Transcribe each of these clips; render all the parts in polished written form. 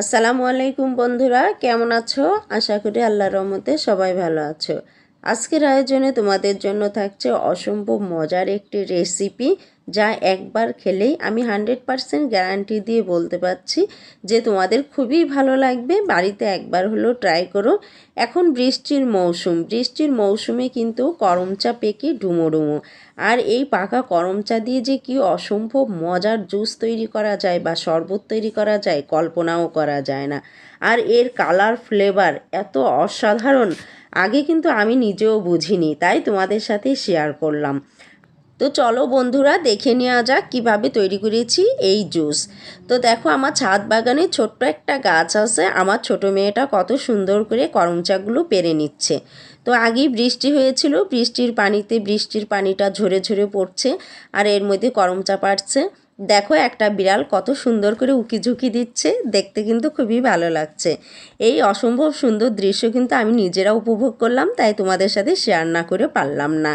আসসালামু আলাইকুম বন্ধুরা, কেমন আছো? আশা করি আল্লাহর রহমতে সবাই ভালো আছো। আজকের আয়োজনে তোমাদের জন্য থাকছে অসম্ভব মজার একটি রেসিপি, যা একবার খেলেই আমি 100% গ্যারান্টি দিয়ে বলতে পারছি যে তোমাদের খুবই ভালো লাগবে। বাড়িতে একবার হলেও ট্রাই করো। এখন বৃষ্টির মৌসুমে কিন্তু করমচা পেকে ডুমো ডুমো। আর এই পাকা করমচা দিয়ে যে কি অসম্ভব মজার জুস তৈরি করা যায় বা শরবত তৈরি করা যায় কল্পনাও করা যায় না। আর এর কালার ফ্লেভার এত অসাধারণ, আগে কিন্তু আমি নিজেও বুঝিনি, তাই তোমাদের সাথে শেয়ার করলাম। তো চলো বন্ধুরা, দেখে নেওয়া যাক কীভাবে তৈরি করেছি এই জুস। তো দেখো, আমার ছাদ বাগানে ছোট্ট একটা গাছ আছে। আমার ছোট মেয়েটা কত সুন্দর করে করমচাগুলো পেরে নিচ্ছে। তো আগেই বৃষ্টি হয়েছিল, বৃষ্টির পানিটা ঝরে ঝরে পড়ছে আর এর মধ্যে করমচা পাড়ছে। দেখো, একটা বিড়াল কত সুন্দর করে উকিঝুঁকি দিচ্ছে, দেখতে কিন্তু খুবই ভালো লাগছে। এই অসম্ভব সুন্দর দৃশ্য কিন্তু আমি নিজেরা উপভোগ করলাম, তাই তোমাদের সাথে শেয়ার না করে পারলাম না।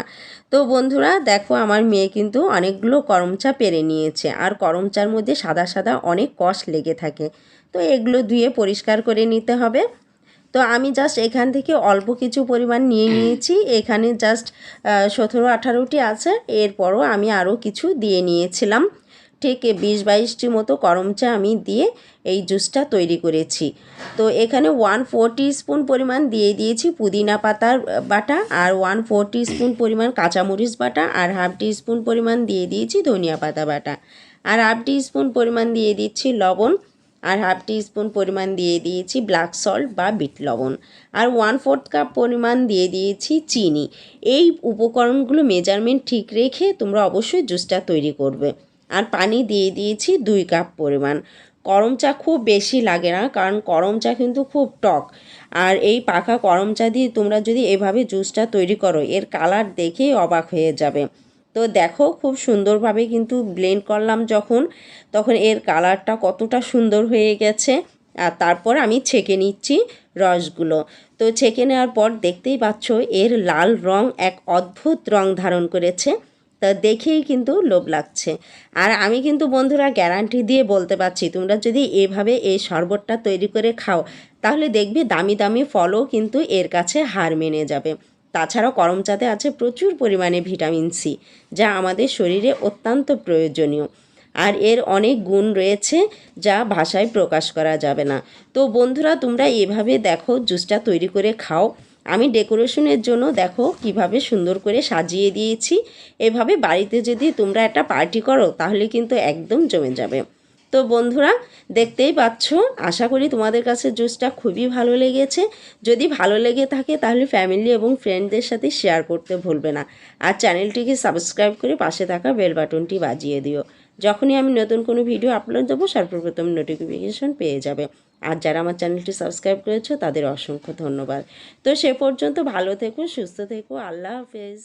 তো বন্ধুরা দেখো, আমার মেয়ে কিন্তু অনেকগুলো করমচা পেরে নিয়েছে। আর করমচার মধ্যে সাদা সাদা অনেক কষ লেগে থাকে, তো এগুলো ধুয়ে পরিষ্কার করে নিতে হবে। তো আমি জাস্ট এখান থেকে অল্প কিছু পরিমাণ নিয়ে নিয়েছি। এখানে জাস্ট 17-18টি আছে। এরপরও আমি আরও কিছু দিয়ে নিয়েছিলাম। ঠিক 20-22টি মতো করমচা আমি দিয়ে এই জুসটা তৈরি করেছি। তো এখানে 1/4 টিস্পুন পরিমাণ দিয়ে দিয়েছি পুদিনা পাতার বাটা, আর 1/4 টিস্পুন পরিমাণ কাঁচামরিচ বাটা, আর 1/2 টিস্পুন পরিমাণ দিয়ে দিয়েছি ধনিয়া পাতা বাটা, আর 1/2 টিস্পুন পরিমাণ দিয়ে দিচ্ছি লবণ, আর 1/2 টিস্পুন পরিমাণ দিয়ে দিয়েছি ব্ল্যাক সল্ট বা বিট লবণ, আর 1/4 কাপ পরিমাণ দিয়ে দিয়েছি চিনি। এই উপকরণগুলো মেজারমেন্ট ঠিক রেখে তোমরা অবশ্যই জুসটা তৈরি করবে। আর পানি দিয়ে দিয়েছি 2 কাপ পরিমাণ। করমচা খুব বেশি লাগে না, কারণ করমচা কিন্তু খুব টক। আর এই পাকা করমচা দিয়ে তোমরা যদি এভাবে জুসটা তৈরি করো, এর কালার দেখেই অবাক হয়ে যাবে। তো দেখো, খুব সুন্দরভাবে কিন্তু ব্লেন্ড করলাম তখন এর কালারটা কতটা সুন্দর হয়ে গেছে। আর তারপর আমি ছেঁকে নিচ্ছি রসগুলো। তো ছেঁকে নেওয়ার পর দেখতেই পাচ্ছ এর লাল রং এক অদ্ভুত রং ধারণ করেছে। তা দেখেই কিন্তু লোভ লাগছে। আর আমি কিন্তু বন্ধুরা গ্যারান্টি দিয়ে বলতে পারছি, তোমরা যদি এভাবে এই শরবতটা তৈরি করে খাও, তাহলে দেখবে দামি দামি ফলও কিন্তু এর কাছে হার মেনে যাবে। তাছাড়াও করমচাতে আছে প্রচুর পরিমাণে ভিটামিন সি, যা আমাদের শরীরে অত্যন্ত প্রয়োজনীয়। আর এর অনেক গুণ রয়েছে, যা ভাষায় প্রকাশ করা যাবে না। তো বন্ধুরা, তোমরা এভাবে দেখো জুসটা তৈরি করে খাও। আমি ডেকোরেশনের জন্য দেখো কিভাবে সুন্দর করে সাজিয়ে দিয়েছি। এভাবে বাড়িতে যদি তোমরা একটা পার্টি করো, তাহলে কিন্তু একদম জমে যাবে। তো বন্ধুরা, দেখতেই পাচ্ছ, আশা করি তোমাদের কাছে জুসটা খুবই ভালো লেগেছে। যদি ভালো লেগে থাকে তাহলে ফ্যামিলি এবং ফ্রেন্ডদের সাথে শেয়ার করতে ভুলবে না। আর চ্যানেলটিকে সাবস্ক্রাইব করে পাশে থাকা বেল বাটনটি বাজিয়ে দিও। যখনই আমি নতুন কোনো ভিডিও আপলোড দেবো, সর্বপ্রথম নোটিফিকেশন পেয়ে যাবে। আর যারা আমার চ্যানেলটি সাবস্ক্রাইব করেছো, তাদের অসংখ্য ধন্যবাদ। তো সে পর্যন্ত ভালো থেকো, সুস্থ থেকো। আল্লাহ হাফেজ।